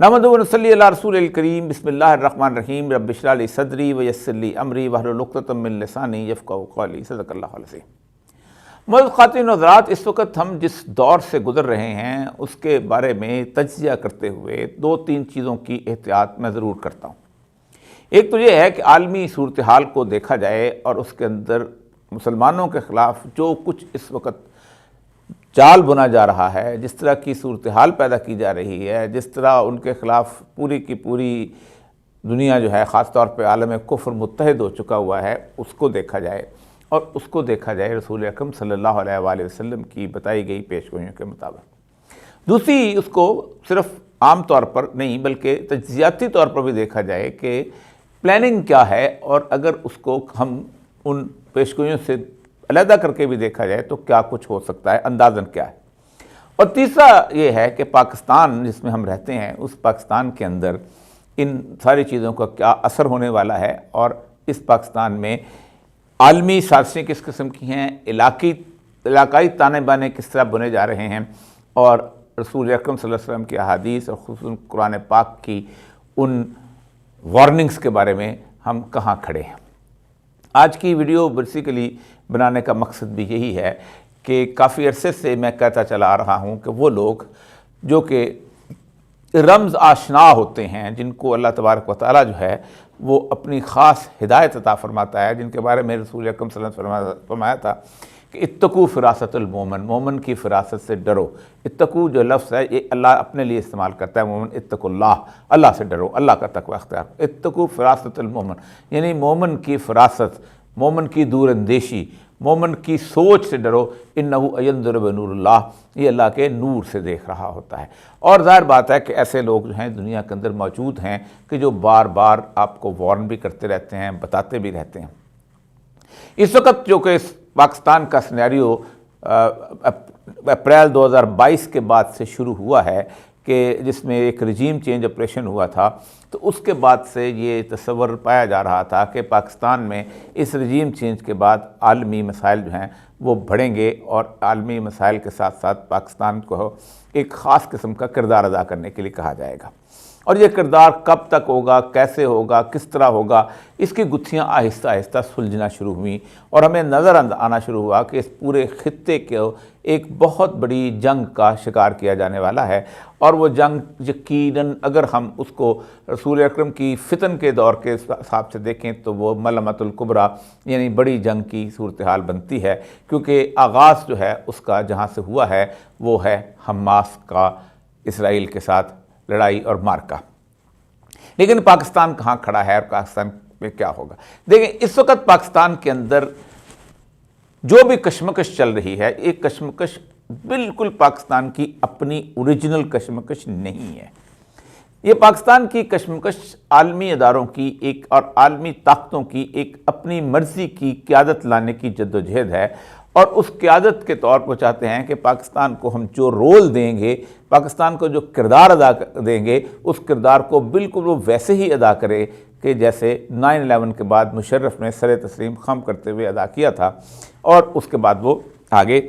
नहमदुहु व नसल्ली अला रसूलिल करीम बिस्मिल्लाहिर्रहमानिर्रहीम रब्बि इश्रह ली सदरी व यस्सिर ली अमरी वहलुल उक़दतम मिन लिसानी यफ़क़हू क़ौली सदक़ल्लाहुल अज़ीम। मौजूद ख़वातीन व हज़रात, इस वक्त हम जिस दौर से गुज़र रहे हैं उसके बारे में तज्ज़िया करते हुए दो तीन चीज़ों की एहतियात मैं ज़रूर करता हूँ। एक तो ये है कि आलमी सूरत हाल को देखा जाए और उसके अंदर मुसलमानों के ख़िलाफ़ जो कुछ इस वक्त जाल बुना जा रहा है, जिस तरह की सूरत हाल पैदा की जा रही है, जिस तरह उनके ख़िलाफ़ पूरी की पूरी दुनिया जो है ख़ास तौर पे आलम कुफ्र मुत्तहिद हो चुका हुआ है, उसको देखा जाए और उसको देखा जाए रसूल अकरम सल्लल्लाहु अलैहि वसल्लम की बताई गई पेशगोइयों के मुताबिक। दूसरी, उसको सिर्फ़ आम तौर पर नहीं बल्कि तज्ज़ियाती तौर पर भी देखा जाए कि प्लानिंग क्या है, और अगर उसको हम उन पेशगोइयों से अलहदा करके भी देखा जाए तो क्या कुछ हो सकता है, अंदाज़न क्या है। और तीसरा ये है कि पाकिस्तान जिसमें हम रहते हैं, उस पाकिस्तान के अंदर इन सारी चीज़ों का क्या असर होने वाला है, और इस पाकिस्तान में आलमी साजिशें किस किस्म की हैं, इलाकाई ताने बाने किस तरह बुने जा रहे हैं, और रसूल अकरम सल्लल्लाहु अलैहि वसल्लम की अहादीस और ख़ुसूसन कुरान पाक की उन वार्निंग्स के बारे में हम कहाँ खड़े हैं। आज की वीडियो बेसिकली बनाने का मकसद भी यही है कि काफ़ी अरसे से मैं कहता चला आ रहा हूँ कि वो लोग जो कि रम्ज़ आशना होते हैं, जिनको अल्लाह तबारक व तआला जो है वो अपनी ख़ास हिदायत अता फ़रमाता है, जिनके बारे में रसूल अकरम सल्लल्लाहु अलैहि वसल्लम फरमाया था कि इत्तकू फ़िरासतुल मोमिन, मोमिन की फ़िरासत से डरो। इत्तकू जो लफ्ज़ है ये अल्लाह अपने लिए इस्तेमाल करता है, मोमिन इत्तकुल्लाह, अल्लाह से डरो, अल्लाह का तक़वा अख्तियार। इत्तकू फ़िरासतुल मोमिन यानी मोमिन की फ़िरासत, मोमिन की दूरअंदेशी, मोमिन की सोच से डरो। इन्नहु यंज़ुरु बिनूरिल्लाह, ये अल्लाह के नूर से देख रहा होता है। और ज़ाहिर बात है कि ऐसे लोग जो हैं दुनिया के अंदर मौजूद हैं कि जो बार बार आपको वार्न भी करते रहते हैं, बताते भी रहते हैं। इस वक्त जो कि पाकिस्तान का सिनेरियो अप्रैल 2022 के बाद से शुरू हुआ है कि जिसमें एक रजीम चेंज ऑपरेशन हुआ था, तो उसके बाद से ये तसव्वुर पाया जा रहा था कि पाकिस्तान में इस रजीम चेंज के बाद आलमी मसाइल जो हैं वो बढ़ेंगे, और आलमी मसाइल के साथ साथ पाकिस्तान को एक ख़ास किस्म का किरदार अदा करने के लिए कहा जाएगा। और ये किरदार कब तक होगा, कैसे होगा, किस तरह होगा, इसकी गुत्थियाँ आहिस्ता आहिस्ता सुलझना शुरू हुई, और हमें नज़र आना शुरू हुआ कि इस पूरे खित्ते को एक बहुत बड़ी जंग का शिकार किया जाने वाला है। और वो जंग यकीनन अगर हम उसको रसूल अकरम की फ़ितन के दौर के हिसाब से देखें तो वो मलमतुल कुबरा यानी बड़ी जंग की सूरत हाल बनती है, क्योंकि आगाज़ जो है उसका जहाँ से हुआ है वो है हमास का इसराइल के साथ लड़ाई और मार्का। लेकिन पाकिस्तान कहाँ खड़ा है और पाकिस्तान में क्या होगा? देखें, इस वक्त पाकिस्तान के अंदर जो भी कशमकश चल रही है, एक कशमकश बिल्कुल पाकिस्तान की अपनी ओरिजिनल कशमकश नहीं है। ये पाकिस्तान की कशमकश आलमी अदारों की एक और आलमी ताकतों की एक अपनी मर्ज़ी की क़यादत लाने की जद्दोजहद है, और उस क़यादत के तौर पर चाहते हैं कि पाकिस्तान को हम जो रोल देंगे, पाकिस्तान को जो किरदार अदा देंगे, उस किरदार को बिल्कुल वो वैसे ही अदा करे कि जैसे 9/11 के बाद मुशर्रफ ने सर तस्लीम खम करते हुए अदा किया था, और उसके बाद वो आगे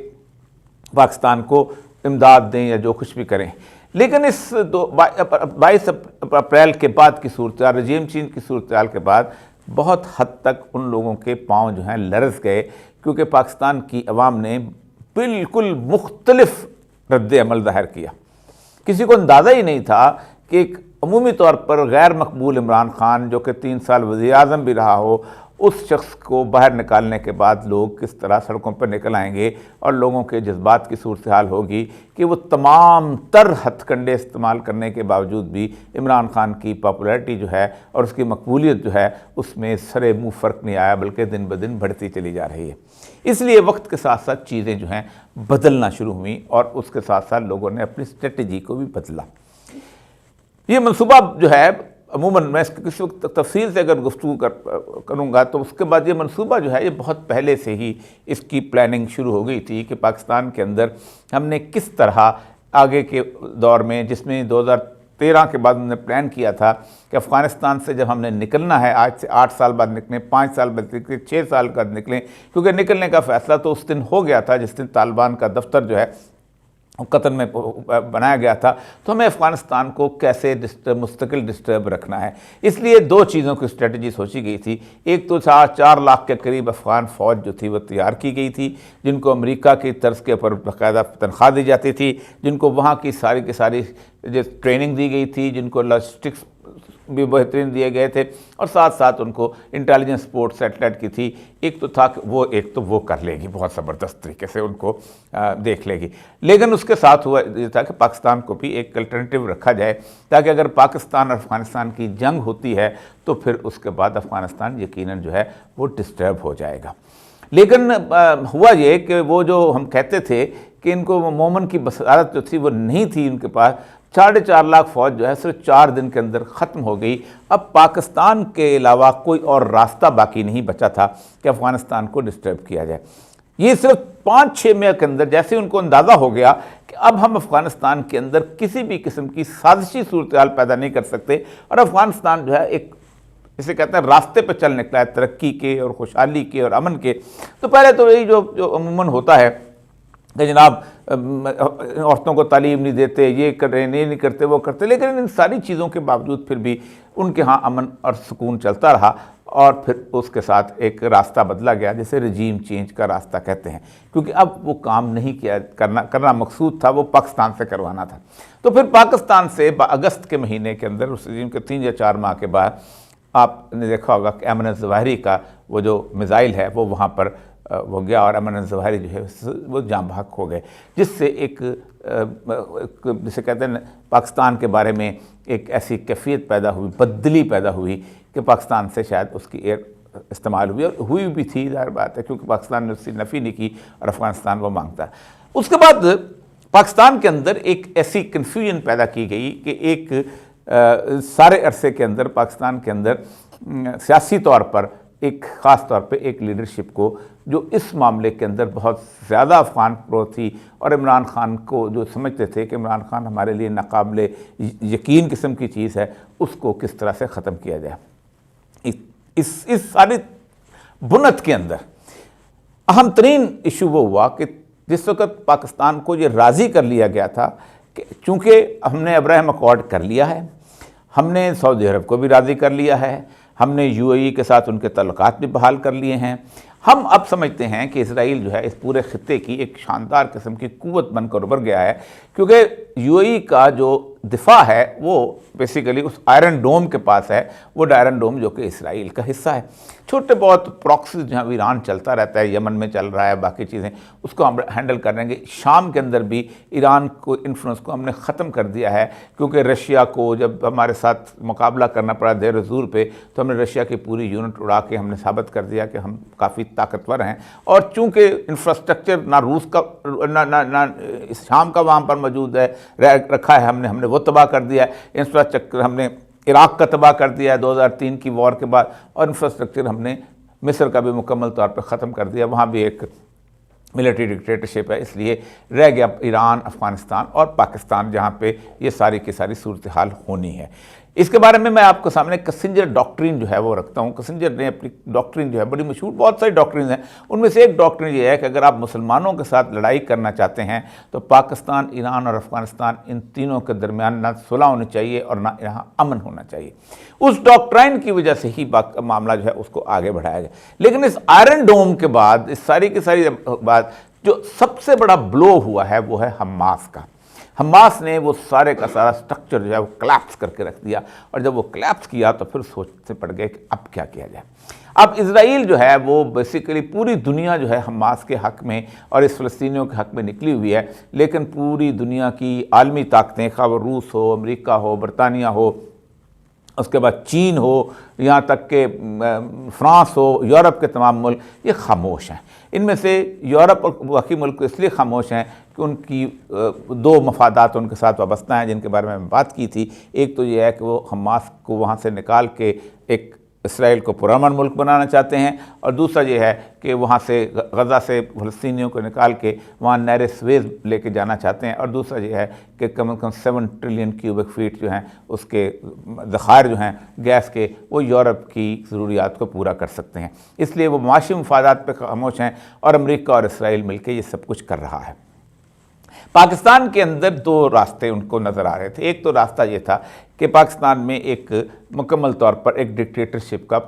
पाकिस्तान को इमदाद दें या जो कुछ भी करें। लेकिन इस 22 अप्रैल के बाद की सूरत हाल, रजीम चेंज की सूरत हाल के बाद बहुत हद तक उन लोगों के पाँव जो हैं लरज़ गए, क्योंकि पाकिस्तान की अवाम ने बिल्कुल मुख्तलिफ रद्द अमल ज़ाहिर किया। किसी को अंदाज़ा ही नहीं था कि एक अमूमी तौर पर गैर मकबूल इमरान खान, जो कि 3 साल वज़ीर आज़म भी रहा हो, उस शख्स को बाहर निकालने के बाद लोग किस तरह सड़कों पर निकल आएंगे, और लोगों के जज्बात की सूरत हाल होगी कि वो तमाम तर हथकंडे इस्तेमाल करने के बावजूद भी इमरान खान की पॉपुलैरिटी जो है और उसकी मकबूलियत जो है उसमें सरे मुँह फ़र्क नहीं आया, बल्कि दिन ब दिन बढ़ती चली जा रही है। इसलिए वक्त के साथ साथ चीज़ें जो हैं बदलना शुरू हुई, और उसके साथ साथ लोगों ने अपनी स्ट्रेटजी को भी बदला। ये मनसूबा जो है अमूमन मैं किसी वक्त तफसील से अगर गुफ्तगू करूँगा तो उसके बाद ये मनसूबा जो है ये बहुत पहले से ही इसकी प्लानिंग शुरू हो गई थी कि पाकिस्तान के अंदर हमने किस तरह आगे के दौर में, जिसमें 2013 के बाद हमने प्लान किया था कि अफ़गानिस्तान से जब हमने निकलना है, आज से 8 साल बाद निकलें, 5 साल बाद निकलें, 6 साल बाद निकलें, क्योंकि निकलने का फ़ैसला तो उस दिन हो गया था जिस दिन तालिबान का दफ्तर जो है कतर में बनाया गया था, तो हमें अफ़गानिस्तान को कैसे मुस्तकिल डिस्टर्ब रखना है। इसलिए दो चीज़ों की स्ट्रेटजी सोची गई थी। एक तो 4 लाख के करीब अफ़गान फ़ौज जो थी वो तैयार की गई थी, जिनको अमेरिका की तर्ज के ऊपर बाकायदा तनख्वाह दी जाती थी, जिनको वहाँ की सारी जो ट्रेनिंग दी गई थी, जिनको लॉजिस्टिक्स भी बेहतरीन दिए गए थे, और साथ साथ उनको इंटेलिजेंस सपोर्ट सैटेलाइट की थी। एक तो वो कर लेगी, बहुत ज़बरदस्त तरीके से उनको देख लेगी। लेकिन उसके साथ हुआ ये था कि पाकिस्तान को भी एक अल्टरनेटिव रखा जाए, ताकि अगर पाकिस्तान और अफ़गानिस्तान की जंग होती है तो फिर उसके बाद अफ़गानिस्तान यकीनन जो है वो डिस्टर्ब हो जाएगा। लेकिन हुआ ये कि वो जो हम कहते थे कि इनको मोमन की बसारत जो थी वो नहीं थी इनके पास, 4.5 लाख फ़ौज जो है सिर्फ 4 दिन के अंदर ख़त्म हो गई। अब पाकिस्तान के अलावा कोई और रास्ता बाकी नहीं बचा था कि अफ़गानिस्तान को डिस्टर्ब किया जाए। ये सिर्फ 5-6 महीने के अंदर जैसे उनको अंदाज़ा हो गया कि अब हम अफ़गानिस्तान के अंदर किसी भी किस्म की साजिशी सूरत हाल पैदा नहीं कर सकते, और अफ़गानिस्तान जो है एक इसे कहते हैं रास्ते पर चल निकला है तरक्की के और खुशहाली के और अमन के। तो पहले तो यही जो अमूमन होता है कि जनाब औरतों को तालीम नहीं देते, ये कर रहे नहीं करते, वो करते, लेकिन इन सारी चीज़ों के बावजूद फिर भी उनके यहाँ अमन और सुकून चलता रहा, और फिर उसके साथ एक रास्ता बदला गया जिसे रजीम चेंज का रास्ता कहते हैं, क्योंकि अब वो काम नहीं करना मकसूद था, वो पाकिस्तान से करवाना था। तो फिर पाकिस्तान से अगस्त के महीने के अंदर उस रजीम के 3 या 4 माह के बाद आपने देखा होगा कि अमन ज़वाहिरी का वो जो मिज़ाइल है वो वहाँ पर वो गया, और अमन ज़वाहिरी जो है वो जाँ बहक हो गए, जिससे एक जिसे कहते हैं पाकिस्तान के बारे में एक ऐसी कैफियत पैदा हुई, बदली पैदा हुई कि पाकिस्तान से शायद उसकी एयर इस्तेमाल हुई, और हुई भी थी, ज़ाहिर बात है, क्योंकि पाकिस्तान ने उसकी नफ़ी नहीं की और अफ़गानिस्तान वो मांगता है। उसके बाद पाकिस्तान के अंदर एक ऐसी कन्फ्यूजन पैदा की गई कि एक सारे अरसे के अंदर पाकिस्तान के अंदर सियासी तौर पर एक ख़ास तौर पे एक लीडरशिप को जो इस मामले के अंदर बहुत ज़्यादा अफ़गान प्रो थी, और इमरान खान को जो समझते थे कि इमरान खान हमारे लिए नाकाबिले यकीन किस्म की चीज़ है, उसको किस तरह से ख़त्म किया जाए। इस सारी बुनत के अंदर अहम तरीन इशू वो हुआ कि जिस वक्त पाकिस्तान को ये राज़ी कर लिया गया था कि चूँकि हमने अब्राहम अकॉर्ड कर लिया है, हमने सऊदी अरब को भी राज़ी कर लिया है, हमने यूएई के साथ उनके तल्लुकात भी बहाल कर लिए हैं, हम अब समझते हैं कि इजराइल जो है इस पूरे खित्ते की एक शानदार किस्म की कुव्वत बनकर उभर गया है, क्योंकि यूएई का जो दिफा है वो बेसिकली उस आयरन डोम के पास है, वो आयरन डोम जो कि इसराइल का हिस्सा है। छोटे बहुत प्रॉक्सीज जहाँ ईरान चलता रहता है, यमन में चल रहा है, बाकी चीज़ें उसको हम हैंडल कर लेंगे। शाम के अंदर भी ईरान को इन्फ्लुएंस को हमने ख़त्म कर दिया है, क्योंकि रशिया को जब हमारे साथ मुकाबला करना पड़ा देर ज़ूर पे, तो हमने रशिया की पूरी यूनिट उड़ा के हमने साबित कर दिया कि हम काफ़ी ताकतवर हैं। और चूँकि इंफ्रास्ट्रक्चर ना रूस का ना शाम का वहाँ पर मौजूद है रखा है, हमने वो तबाह कर दिया है। इंफ्रास्ट्रक्चर हमने इराक़ का तबाह कर दिया है 2003 की वॉर के बाद, और इंफ्रास्ट्रक्चर हमने मिस्र का भी मुकम्मल तौर पर ख़त्म कर दिया, वहाँ भी एक मिलिट्री डिक्टेटरशिप है। इसलिए रह गया ईरान, अफ़गानिस्तान और पाकिस्तान, जहाँ पे ये सारी की सारी सूरत हाल होनी है। इसके बारे में मैं आपको सामने किसिंजर डॉक्ट्रिन जो है वो रखता हूँ। किसिंजर ने अपनी डॉक्ट्रिन जो है बड़ी मशहूर, बहुत सारी डॉक्ट्रिन हैं, उनमें से एक डॉक्ट्रिन ये है कि अगर आप मुसलमानों के साथ लड़ाई करना चाहते हैं तो पाकिस्तान, ईरान और अफ़गानिस्तान, इन तीनों के दरमियान ना सुलह होनी चाहिए और ना यहाँ अमन होना चाहिए। उस डॉक्ट्राइन की वजह से ही मामला जो है उसको आगे बढ़ाया गया। लेकिन इस आयरन डोम के बाद, इस सारी की सारी बात, जो सबसे बड़ा ब्लो हुआ है वो है हमास का। हमास ने वो सारे का सारा स्ट्रक्चर जो है वो कोलैप्स करके रख दिया, और जब वो कोलैप्स किया तो फिर सोचते पड़ गए कि अब क्या किया जाए। अब इजराइल जो है वो बेसिकली पूरी दुनिया जो है हमास के हक़ में और इस फ़लस्तीनियों के हक़ में निकली हुई है, लेकिन पूरी दुनिया की आलमी ताकतें, खा वो रूस हो, अमेरिका हो, बरतानिया हो, उसके बाद चीन हो, यहाँ तक के फ्रांस हो, यूरोप के तमाम मुल्क, ये खामोश हैं। इनमें से यूरोप और बाकी मुल्क इसलिए खामोश हैं कि उनकी दो मफादात उनके साथ वाबस्ता हैं, जिनके बारे में मैं बात की थी। एक तो ये है कि वो हमास को वहाँ से निकाल के एक इसराइल को पुरअमन मुल्क बनाना चाहते हैं, और दूसरा ये है कि वहाँ से गज़ा से फ़लस्तीनियों को निकाल के वहाँ नहर स्वेज़ लेके जाना चाहते हैं, और दूसरा ये है कि कम से कम 7 ट्रिलियन क्यूबिक फीट जो हैं उसके ज़खायर जो हैं गैस के, वो यूरोप की ज़रूरियात को पूरा कर सकते हैं। इसलिए वो माशी मफादात पर खामोश हैं, और अमेरिका और इसराइल मिल के ये सब कुछ कर रहा है। पाकिस्तान के अंदर दो रास्ते उनको नज़र आ रहे थे। एक तो रास्ता ये था कि पाकिस्तान में एक मुकम्मल तौर पर एक डिक्टेटरशिप का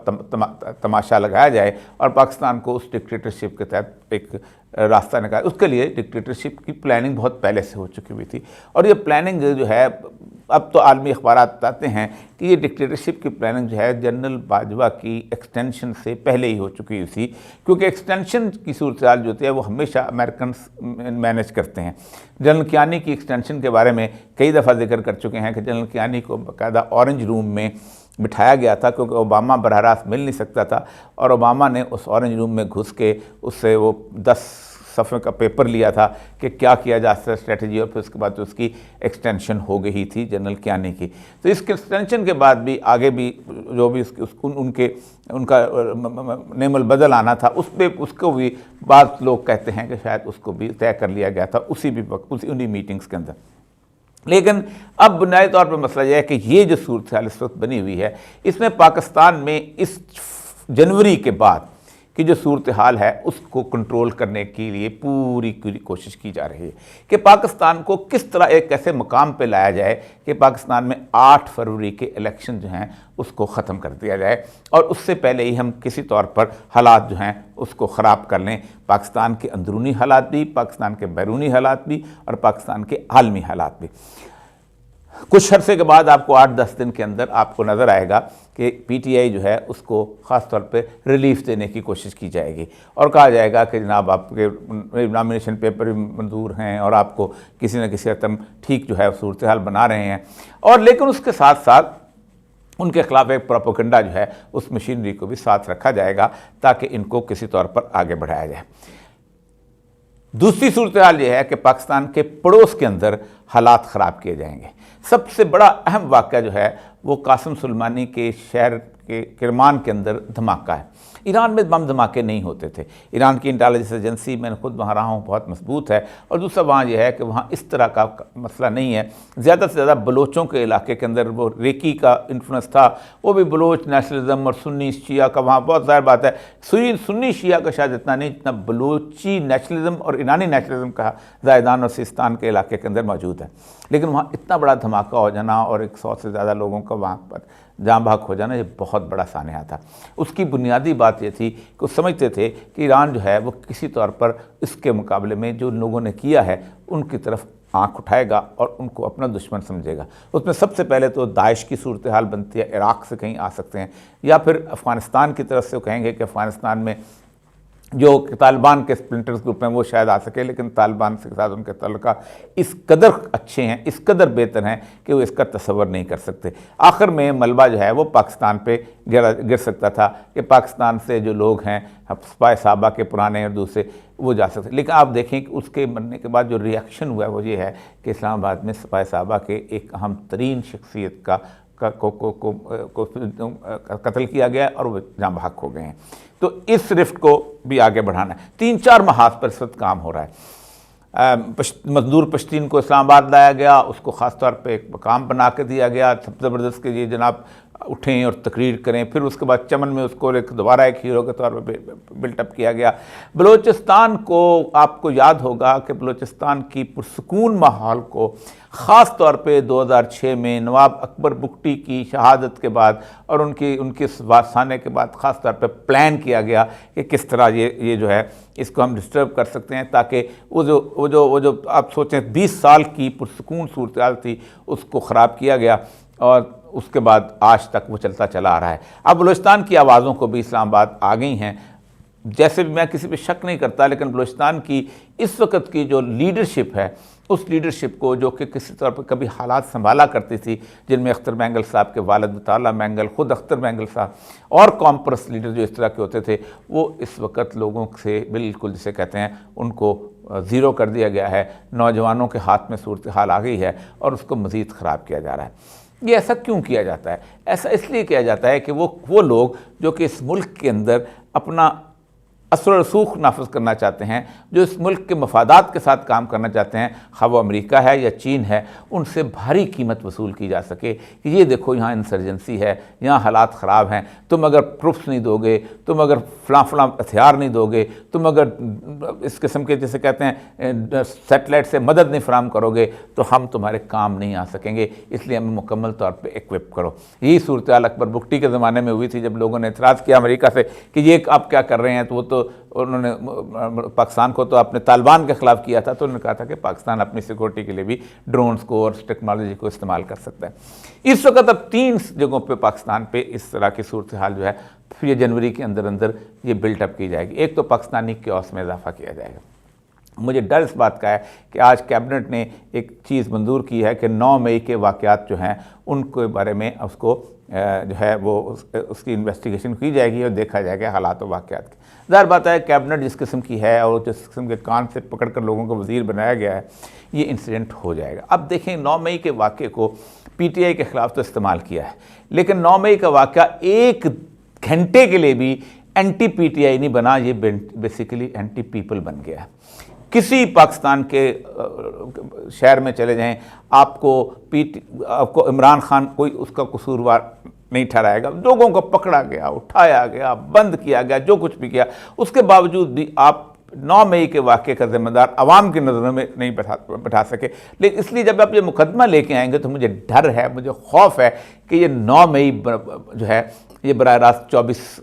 तमाशा लगाया जाए और पाकिस्तान को उस डिक्टेटरशिप के तहत एक रास्ता निकाला। उसके लिए डिक्टेटरशिप की प्लानिंग बहुत पहले से हो चुकी हुई थी और ये प्लानिंग जो है, अब तो आलमी अखबारात बताते हैं कि ये डिक्टेटरशिप की प्लानिंग जो है जनरल बाजवा की एक्सटेंशन से पहले ही हो चुकी हुई थी, क्योंकि एक्सटेंशन की सूरत हाल जो होती है वो हमेशा अमेरिकन मैनेज करते हैं। जनरल कियानी की एक्सटेंशन के बारे में कई दफ़ा जिक्र कर चुके हैं कि जनरल कियानी को बाकायदा ऑरेंज रूम में बिठाया गया था, क्योंकि ओबामा बरह रास्त मिल नहीं सकता था और ओबामा ने उस ऑरेंज रूम में घुस के उससे वो 10 सफ़े का पेपर लिया था कि क्या किया जा सकता है स्ट्रेटजी, और फिर उसके बाद तो उसकी एक्सटेंशन हो गई ही थी जनरल कियानी की। तो इस एक्सटेंशन के बाद भी आगे भी जो भी उनका नेमल बदल आना था उस पर उसको भी बाद लोग कहते हैं कि शायद उसको भी तय कर लिया गया था उन्हीं मीटिंग्स के अंदर। लेकिन अब बुनियादी तौर पर मसला यह है कि ये जो सूरत हाल इस वक्त बनी हुई है, इसमें पाकिस्तान में इस जनवरी के बाद कि जो सूरत हाल है उसको कंट्रोल करने के लिए पूरी कोशिश की जा रही है कि पाकिस्तान को किस तरह एक ऐसे मुकाम पे लाया जाए कि पाकिस्तान में 8 फरवरी के इलेक्शन जो हैं उसको ख़त्म कर दिया जाए और उससे पहले ही हम किसी तौर पर हालात जो हैं उसको ख़राब कर लें, पाकिस्तान के अंदरूनी हालात भी, पाकिस्तान के बैरूनी हालात भी और पाकिस्तान के आलमी हालात भी। कुछ अरसे के बाद आपको 8-10 दिन के अंदर आपको नज़र आएगा कि पीटीआई जो है उसको ख़ास तौर पे रिलीफ देने की कोशिश की जाएगी और कहा जाएगा कि जनाब आपके नॉमिनेशन पेपर भी मंजूर हैं और आपको किसी न किसी तरह ठीक जो है सूरत हाल बना रहे हैं, और लेकिन उसके साथ साथ उनके ख़िलाफ़ एक प्रोपेगेंडा जो है उस मशीनरी को भी साथ रखा जाएगा ताकि इनको किसी तौर पर आगे बढ़ाया जाए। दूसरी सूरत हाल ये है कि पाकिस्तान के पड़ोस के अंदर हालात ख़राब किए जाएंगे। सबसे बड़ा अहम वाक़या जो है वो कासिम सुलेमानी के शहर के किरमान के अंदर धमाका है। ईरान में बम धमाके नहीं होते थे। ईरान की इंटेलिजेंस एजेंसी, मैंने खुद वहाँ रहा हूँ, बहुत मजबूत है। और दूसरा वहाँ यह है कि वहाँ इस तरह का मसला नहीं है। ज़्यादा से ज़्यादा बलोचों के इलाके के अंदर वो रेकी का इन्फ्लुएंस था, वो भी बलोच नेशनलिज्म और सुन्नी शिया का वहाँ बहुत ज़ाहिर बात है सुन्नी शिया का शायद इतना नहीं जितना बलोची नेशनलिज्म और ईरानी नेशनलिज्म का ज़ायदान और सिस्तान के इलाके के अंदर मौजूद है। लेकिन वहाँ इतना बड़ा धमाका हो जाना और 100 से ज़्यादा लोगों का वहाँ पर जाँ भाग हो जाना, ये बहुत बड़ा सानिया था। उसकी बुनियादी बात ये थी कि वो समझते थे कि ईरान जो है वो किसी तौर पर इसके मुकाबले में जो लोगों ने किया है उनकी तरफ आँख उठाएगा और उनको अपना दुश्मन समझेगा। उसमें सबसे पहले तो दाइश की सूरत हाल बनती है, इराक़ से कहीं आ सकते हैं या फिर अफ़गानिस्तान की तरफ से वो कहेंगे कि अफ़गानिस्तान में जो तालिबान के स्प्लिंटर्स ग्रुप हैं वो शायद आ सके, लेकिन तालिबान के साथ उनके तल्लुकात इस कदर अच्छे हैं, इस कदर बेहतर हैं कि वो इसका तसव्वुर नहीं कर सकते। आखिर में मलबा जो है वो पाकिस्तान पे गिर सकता था कि पाकिस्तान से जो लोग हैं सिपाही साहबा के पुराने और दूसरे वो जा सकते। लेकिन आप देखें कि उसके मरने के बाद जो रिएक्शन हुआ है वो ये है कि इस्लामाबाद में सिपाही साहबा के एक अहम तरीन शख्सियत को कत्ल किया गया और वो जाँ भाग हो गए हैं। तो इस रिफ्ट को भी आगे बढ़ाना है। 3-4 महाज पर इस वक्त काम हो रहा है। मजदूर पश्तीन को इस्लामाबाद लाया गया, उसको ख़ास तौर पे एक मकाम बना के दिया गया, सब ज़बरदस्त के ये जनाब उठें और तकरीर करें। फिर उसके बाद चमन में उसको दोबारा एक हीरो के तौर पर बिल्टअप किया गया। बलूचिस्तान को आपको याद होगा कि बलूचिस्तान की पुरसकून माहौल को ख़ास तौर पे 2006 में नवाब अकबर बुगटी की शहादत के बाद और उनके वासाने के बाद ख़ास तौर पे प्लान किया गया कि किस तरह ये जो है इसको हम डिस्टर्ब कर सकते हैं, ताकि वो जो आप सोचें 20 साल की पुरसकून सूरत हाल थी उसको ख़राब किया गया और उसके बाद आज तक वो चलता चला आ रहा है। अब बलूचिस्तान की आवाज़ों को भी इस्लामाबाद आ गई हैं, जैसे भी मैं किसी पे शक नहीं करता, लेकिन बलूचिस्तान की इस वक्त की जो लीडरशिप है उस लीडरशिप को जो कि किसी तौर पर कभी हालात संभाला करती थी, जिनमें अख्तर मैंगल साहब के वालिद मुताला मैंगल, ख़ुद अख्तर मैंगल साहब और कॉम्प्रेस लीडर जो इस तरह के होते थे, वो इस वक्त लोगों से बिल्कुल जिसे कहते हैं उनको ज़ीरो कर दिया गया है। नौजवानों के हाथ में सूरत हाल आ गई है और उसको मज़ीद ख़राब किया जा रहा है। ये ऐसा क्यों किया जाता है? ऐसा इसलिए किया जाता है कि वो लोग जो कि इस मुल्क के अंदर अपना असर रसूख नाफिज करना चाहते हैं, जो इस मुल्क के मफादात के साथ काम करना चाहते हैं, खा वो अमेरिका है या चीन है, उनसे भारी कीमत वसूल की जा सके कि ये देखो यहाँ इंसर्जेंसी है, यहाँ हालात ख़राब हैं, तुम अगर प्रूफ्स नहीं दोगे, तुम अगर फलां हथियार नहीं दोगे, तुम अगर इस किस्म के जैसे कहते हैं सेटेलाइट से मदद नहीं फराम करोगे तो हम तुम्हारे काम नहीं आ सकेंगे, इसलिए हमें मुकम्मल तौर पर इक्विप करो। यही सूरत हाल अकबर बुगटी के ज़माने में हुई थी, जब लोगों ने एतराज़ किया अमेरिका से कि ये आप क्या कर रहे हैं, तो वो तो उन्होंने पाकिस्तान को तो अपने तालिबान के ख़िलाफ़ किया था, तो उन्होंने कहा था कि पाकिस्तान अपनी सिक्योरिटी के लिए भी ड्रोन्स को और टेक्नोलॉजी को इस्तेमाल कर सकता है। इस वक्त अब 3 जगहों पे पाकिस्तान पे इस तरह की सूरत हाल जो है फिर ये जनवरी के अंदर अंदर ये बिल्टअप की जाएगी। एक तो पाकिस्तानी क्योस में इजाफा किया जाएगा। मुझे डर इस बात का है कि आज कैबिनेट ने एक चीज़ मंजूर की है कि 9 मई के वाक़यात जो हैं उनके बारे में उसको जो है वो उसकी इन्वेस्टिगेशन की जाएगी और देखा जाएगा हालात और वाक़यात की। ज़ाहिर बात है कैबिनेट जिस किस्म की है और जिस किस्म के कान से पकड़ कर लोगों को वज़ीर बनाया गया है, ये इंसिडेंट हो जाएगा। अब देखें 9 मई के वाक़े को PTI के ख़िलाफ़ तो इस्तेमाल किया है, लेकिन 9 मई का वाक़ा 1 घंटे के लिए भी एंटी PTI नहीं बना, ये बेसिकली एंटी पीपल बन गया है। किसी पाकिस्तान के शहर में चले जाएं, आपको इमरान खान कोई उसका कसूरवार नहीं ठहराएगा। लोगों को पकड़ा गया, उठाया गया, बंद किया गया, जो कुछ भी किया, उसके बावजूद भी आप 9 मई के वाक़े का जिम्मेदार अवाम की नज़रों में नहीं बैठा सके। लेकिन इसलिए जब आप ये मुकदमा लेके आएंगे तो मुझे डर है, मुझे खौफ है कि ये 9 मई जो है ये बराह रास्त 24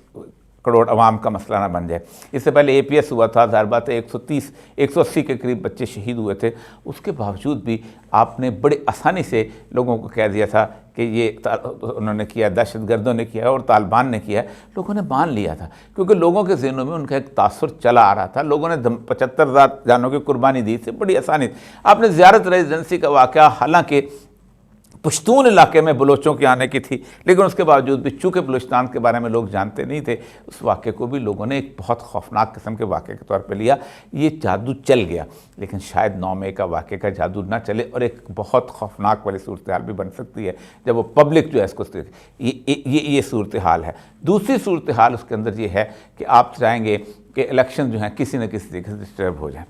करोड़ अवाम का मसला ना बन जाए। इससे पहले APS हुआ था, ज़ाहिर बात है 180 के करीब बच्चे शहीद हुए थे, उसके बावजूद भी आपने बड़े आसानी से लोगों को कह दिया था कि ये उन्होंने किया, दहशतगर्दों ने किया और तालिबान ने किया। लोगों ने मान लिया था क्योंकि लोगों के ज़हनों में उनका एक तासुर चला आ रहा था। लोगों ने 75,000 जानों की कुर्बानी दी थी बड़ी आसानी। आपने ज़ियारत रेजिडेंसी का वाक़या, हालांकि पश्तून इलाके में बलोचों के आने की थी, लेकिन उसके बावजूद भी चूँकि बलूचिस्तान के बारे में लोग जानते नहीं थे, उस वाक़े को भी लोगों ने एक बहुत खौफनाक किस्म के वाक़े के तौर पे लिया। ये जादू चल गया, लेकिन शायद 9 मई का वाक़े का जादू ना चले और एक बहुत खौफनाक वाली सूरत हाल भी बन सकती है जब वो पब्लिक जो है इसको ये सूरत हाल है। दूसरी सूरत हाल उसके अंदर ये है कि आप चाहेंगे कि इलेक्शन जो हैं किसी न किसी तरीके से डिस्टर्ब हो जाए।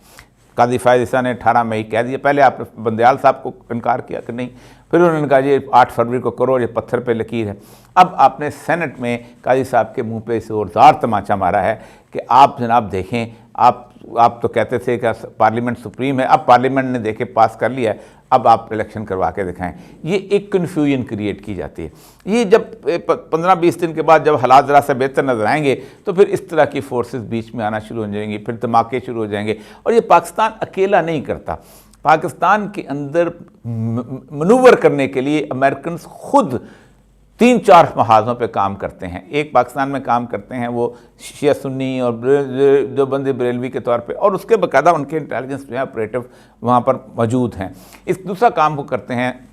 काजी फायद ईसा ने 18 मई कह दिया, पहले आपने बंदयाल साहब को इनकार किया कि नहीं, फिर उन्होंने कहा ये 8 फरवरी को करो, ये पत्थर पे लकीर है। अब आपने सेनेट में काजी साहब के मुंह पे जोरदार तमाचा मारा है कि आप जनाब देखें, आप तो कहते थे कि पार्लियामेंट सुप्रीम है, अब पार्लियामेंट ने देखे पास कर लिया है, अब आप इलेक्शन करवा के दिखाएं। ये एक कन्फ्यूजन क्रिएट की जाती है। ये जब 15-20 दिन के बाद जब हालात ज़रा से बेहतर नजर आएंगे तो फिर इस तरह की फोर्सेस बीच में आना शुरू हो जाएंगी, फिर धमाके शुरू हो जाएंगे। और ये पाकिस्तान अकेला नहीं करता, पाकिस्तान के अंदर मनूवर करने के लिए अमेरिकन खुद 3-4 महाजों पे काम करते हैं। एक पाकिस्तान में काम करते हैं वो शिया सुन्नी और जो बंदे बरेलवी के तौर पे, और उसके बाकायदा उनके इंटेलिजेंस जो है ऑपरेटिव वहाँ पर मौजूद हैं। इस दूसरा काम वो करते हैं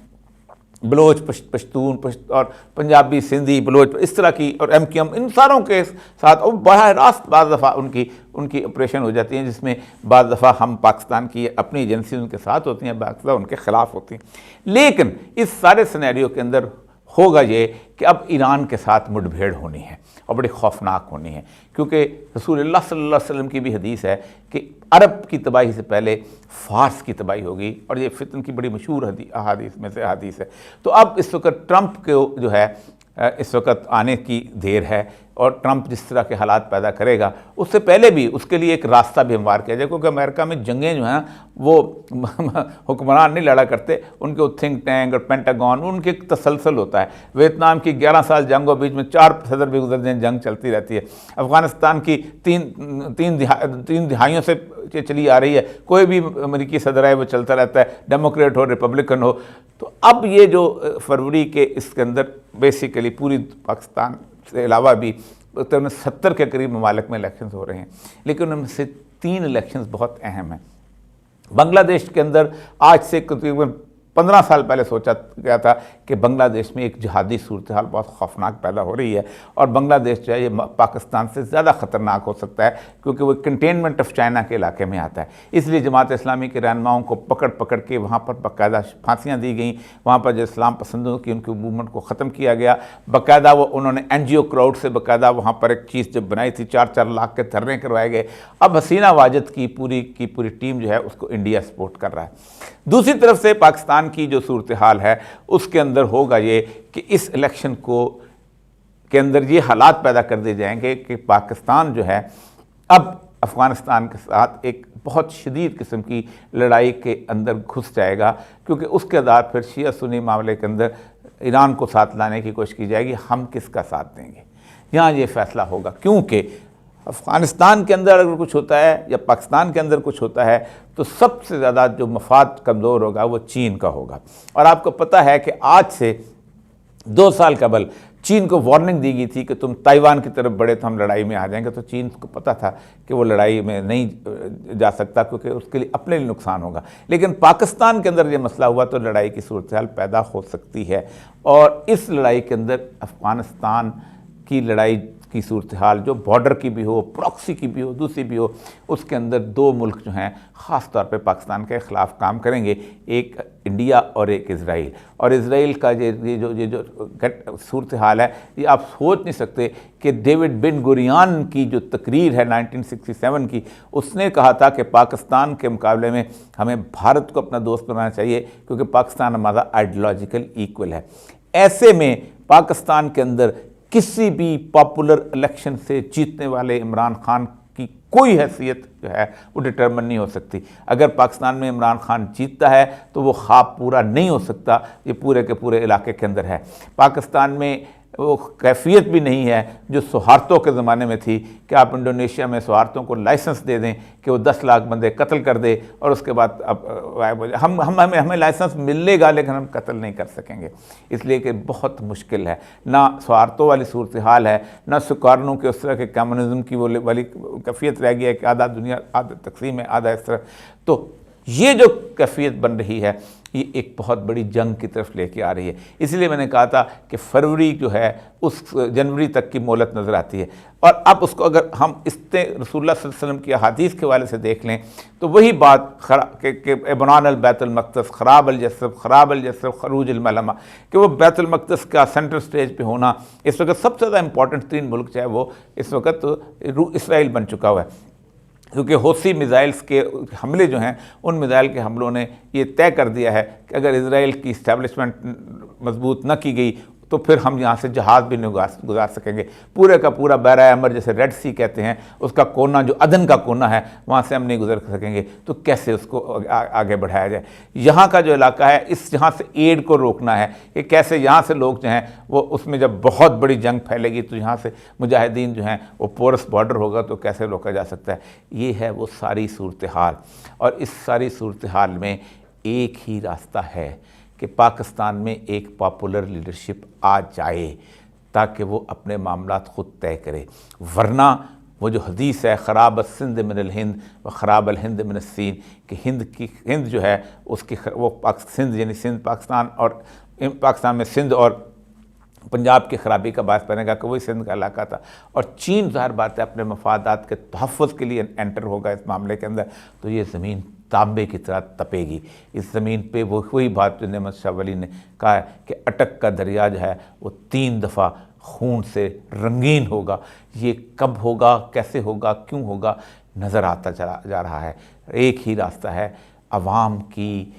बलोच, पश्तून और पंजाबी, सिंधी, बलोच, इस तरह की, और MQM, इन सारों के साथ और बराह रास्त बाज़ दफ़ा उनकी ऑपरेशन हो जाती हैं, जिसमें बाज़ दफ़ा हम पाकिस्तान की अपनी एजेंसी उनके साथ होती हैं, बाज़ दफ़ा उनके ख़िलाफ़ होती हैं। लेकिन इस सारे सिनेरियो के अंदर होगा ये कि अब ईरान के साथ मुठभेड़ होनी है और बड़ी खौफनाक होनी है, क्योंकि रसूलुल्लाह सल्लल्लाहु अलैहि वसल्लम की भी हदीस है कि अरब की तबाही से पहले फ़ारस की तबाही होगी, और ये फितन की बड़ी मशहूर अहादीस में से हदीस है। तो अब इस वक्त ट्रंप को जो है इस वक्त आने की देर है, और ट्रंप जिस तरह के हालात पैदा करेगा उससे पहले भी उसके लिए एक रास्ता भी हमवार किया जाए, क्योंकि अमेरिका में जंगें जो हैं वो हुक्मरान नहीं लड़ा करते, उनके थिंक टैंक और पेंटागन, उनके एक तसलसल होता है। वियतनाम की 11 साल जंग और बीच में 4 सदर भी गुजर जाएं, जंग चलती रहती है। अफ़गानिस्तान की तीन दिहाइयों से चली आ रही है, कोई भी अमेरिकी सदर है वो चलता रहता है, डेमोक्रेट हो रिपब्लिकन हो। तो अब ये जो फरवरी के इसके अंदर बेसिकली पूरी पाकिस्तान से अलावा भी तकरीबन 70 के करीब ममालिक में इलेक्शंस हो रहे हैं, लेकिन उनमें से 3 इलेक्शंस बहुत अहम हैं। बांग्लादेश के अंदर आज से तकरीबन 15 साल पहले सोचा गया था कि बांग्लादेश में एक जिहादी सूरत हाल बहुत खौफनाक पैदा हो रही है और बांग्लादेश जो है ये पाकिस्तान से ज़्यादा ख़तरनाक हो सकता है क्योंकि वो कंटेनमेंट ऑफ चाइना के इलाके में आता है। इसलिए जमात इस्लामी के रहनुमाओं को पकड़ पकड़ के वहाँ पर बाकायदा फांसियाँ दी गई, वहाँ पर जो इस्लाम पसंदों की उनकी मूवमेंट को ख़त्म किया गया। बाकायदा वो उन्होंने NGO क्राउड से बाकायदा वहाँ पर एक चीज़ जब बनाई थी, 4-4 लाख के धरने करवाए गए। अब हसीना वाजिद की पूरी टीम जो है उसको इंडिया सपोर्ट कर रहा है। दूसरी तरफ से पाकिस्तान की जो सूरत हाल है उसके अंदर होगा ये कि इस इलेक्शन के अंदर ये हालात पैदा कर दिए जाएंगे कि पाकिस्तान जो है अब अफ़गानिस्तान के साथ एक बहुत शदीद किस्म की लड़ाई के अंदर घुस जाएगा, क्योंकि उसके आधार फिर शिया सुन्नी मामले के अंदर ईरान को साथ लाने की कोशिश की जाएगी। हम किसका साथ देंगे, यहाँ ये फैसला होगा, क्योंकि अफ़गानिस्तान के अंदर अगर कुछ होता है या पाकिस्तान के अंदर कुछ होता है तो सबसे ज़्यादा जो मफाद कमज़ोर होगा वो चीन का होगा। और आपको पता है कि आज से 2 साल कबल चीन को वार्निंग दी गई थी कि तुम ताइवान की तरफ बढ़े तो हम लड़ाई में आ जाएंगे, तो चीन को पता था कि वो लड़ाई में नहीं जा सकता क्योंकि उसके लिए अपने लिए नुकसान होगा। लेकिन पाकिस्तान के अंदर ये मसला हुआ तो लड़ाई की सूरत हाल पैदा हो सकती है। और इस लड़ाई के अंदर अफ़गानिस्तान की लड़ाई की सूरत हाल जो बॉर्डर की भी हो, प्रॉक्सी की भी हो, दूसरी भी हो, उसके अंदर 2 मुल्क जो हैं ख़ास तौर पे पाकिस्तान के ख़िलाफ़ काम करेंगे, एक इंडिया और एक इज़राइल। और इज़राइल का ये जो सूरत हाल है ये आप सोच नहीं सकते कि डेविड बिन गुरियान की जो तकरीर है 1967 की, उसने कहा था कि पाकिस्तान के मुकाबले में हमें भारत को अपना दोस्त बनाना चाहिए क्योंकि पाकिस्तान हमारा आइडियोलॉजिकल इक्वल है। ऐसे में पाकिस्तान के अंदर किसी भी पॉपुलर इलेक्शन से जीतने वाले इमरान खान की कोई हैसियत जो है वो डिटर्मिन नहीं हो सकती। अगर पाकिस्तान में इमरान खान जीतता है तो वो ख्वाब पूरा नहीं हो सकता, ये पूरे के पूरे इलाके के अंदर है। पाकिस्तान में वो कैफियत भी नहीं है जो सौहार्दों के ज़माने में थी कि आप इंडोनेशिया में सौहार्दों को लाइसेंस दे दें कि वो 10 लाख बंदे कत्ल कर दे और उसके बाद अब हमें लाइसेंस मिलेगा लेकिन हम कत्ल नहीं कर सकेंगे, इसलिए कि बहुत मुश्किल है। ना सौहार्दों वाली सूरत हाल है, ना सुकारनों के उस तरह के कम्युनिज़म की वो वाली कैफियत रह गई है कि आधा दुनिया आधा तकसीम है आधा इस तरह। तो ये जो कैफियत बन रही है ये एक बहुत बड़ी जंग की तरफ लेके आ रही है। इसलिए मैंने कहा था कि फरवरी जो है उस जनवरी तक की मोहलत नज़र आती है। और अब उसको अगर हम इससे रसूलुल्लाह सल्लल्लाहु अलैहि वसल्लम की हदीस के हवाले से देख लें तो वही बात कि बनान अल बैतुल मक़दस खराब अल जसब खरूज अल मलमा, कि वो बैतुल मक़दस का सेंटर स्टेज पे होना इस वक्त सबसे ज़्यादा इंपॉर्टेंट 3 मुल्क चाहे वो इस वक्त इसराइल बन चुका हुआ है, क्योंकि हौसी मिज़ाइल्स के हमले जो हैं उन मिज़ाइल के हमलों ने ये तय कर दिया है कि अगर इज़राइल की इस्टेब्लिशमेंट मजबूत न की गई तो फिर हम यहाँ से जहाज़ भी नहीं गुजार सकेंगे। पूरे का पूरा बहरा अमर जिसे रेड सी कहते हैं उसका कोना जो अदन का कोना है वहाँ से हम नहीं गुजर सकेंगे, तो कैसे उसको आगे बढ़ाया जाए। यहाँ का जो इलाका है इस यहाँ से एड को रोकना है कि कैसे यहाँ से लोग जो हैं वो उसमें जब बहुत बड़ी जंग फैलेगी तो यहाँ से मुजाहिदीन जो हैं वो पोरस बॉर्डर होगा तो कैसे रोका जा सकता है। ये है वो सारी सूरत हाल। और इस सारी सूरत हाल में एक ही रास्ता है कि पाकिस्तान में एक पॉपुलर लीडरशिप आ जाए ताकि वो अपने मामलात ख़ुद तय करे, वरना वो जो हदीस है ख़राब सिंध मिनल हिंद व ख़राब अल हिंद मिन सीन, कि हिंद जो है उसकी वो सिंध यानी सिंध पाकिस्तान में सिंध और पंजाब की ख़राबी का बात बनेगा कि वही सिंध का इलाका था। और चीन ज़ाहिर बात है अपने मफादात के तहफ़्फ़ुज़ के लिए एंटर होगा इस मामले के अंदर, तो ये ज़मीन तांबे की तरह तपेगी। इस ज़मीन पे वो वही बात जो नेमत शाह वली ने कहा है कि अटक का दरिया जो है वो 3 दफ़ा खून से रंगीन होगा। ये कब होगा, कैसे होगा, क्यों होगा, नज़र आता चला जा रहा है। एक ही रास्ता है, अवाम की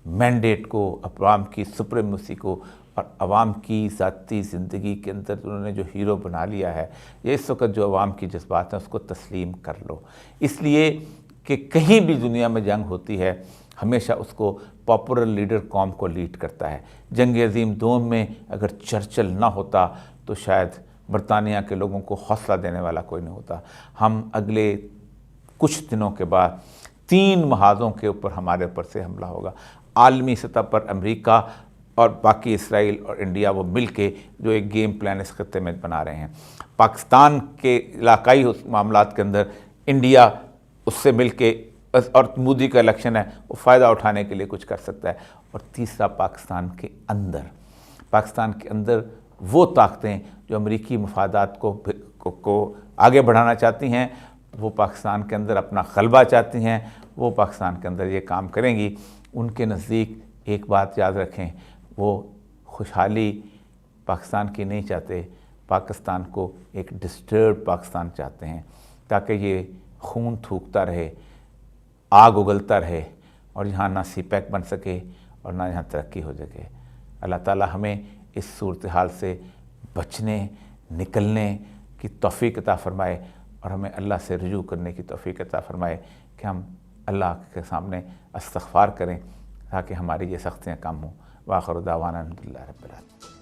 मैंडेट को, अवाम की सुप्रीमेसी को और अवाम की ज़ाती ज़िंदगी के अंदर उन्होंने जो हीरो बना लिया है, ये इस वक्त जो अवाम की जज्बात हैं उसको तस्लीम कर लो। इसलिए कि कहीं भी दुनिया में जंग होती है हमेशा उसको पॉपुलर लीडर कौम को लीड करता है। जंग अज़ीम दोम में अगर चर्चिल ना होता तो शायद बरतानिया के लोगों को हौसला देने वाला कोई नहीं होता। हम अगले कुछ दिनों के बाद 3 महाज़ों के ऊपर हमारे ऊपर से हमला होगा। आलमी सतह पर अमेरिका और बाकी इसराइल और इंडिया वो मिल के जो एक गेम प्लान इस खत्ते में बना रहे हैं। पाकिस्तान के इलाकाई मामलात के अंदर इंडिया उससे मिल के और मोदी का इलेक्शन है, वो फ़ायदा उठाने के लिए कुछ कर सकता है। और तीसरा, पाकिस्तान के अंदर वो ताकतें जो अमरीकी मफादात को आगे बढ़ाना चाहती हैं, वो पाकिस्तान के अंदर अपना गलबा चाहती हैं, वो पाकिस्तान के अंदर ये काम करेंगी। उनके नज़दीक एक बात याद रखें, वो खुशहाली पाकिस्तान की नहीं चाहते, पाकिस्तान को एक डिस्टर्ब पाकिस्तान चाहते हैं, ताकि ये खून थूकता रहे, आग उगलता रहे और यहाँ ना सीपैक बन सके और ना यहाँ तरक्की हो सके। अल्लाह ताला हमें इस सूरत हाल से बचने, निकलने की तौफीक अता फ़रमाए और हमें अल्लाह से रुजू करने की तौफीक अता फ़रमाए कि हम अल्लाह के सामने इस्तग़फ़ार करें ताकि हमारी ये सख्तियाँ कम हों। व आखिर दावाना अल्हम्दुलिल्लाहि रब्बिल आलमीन।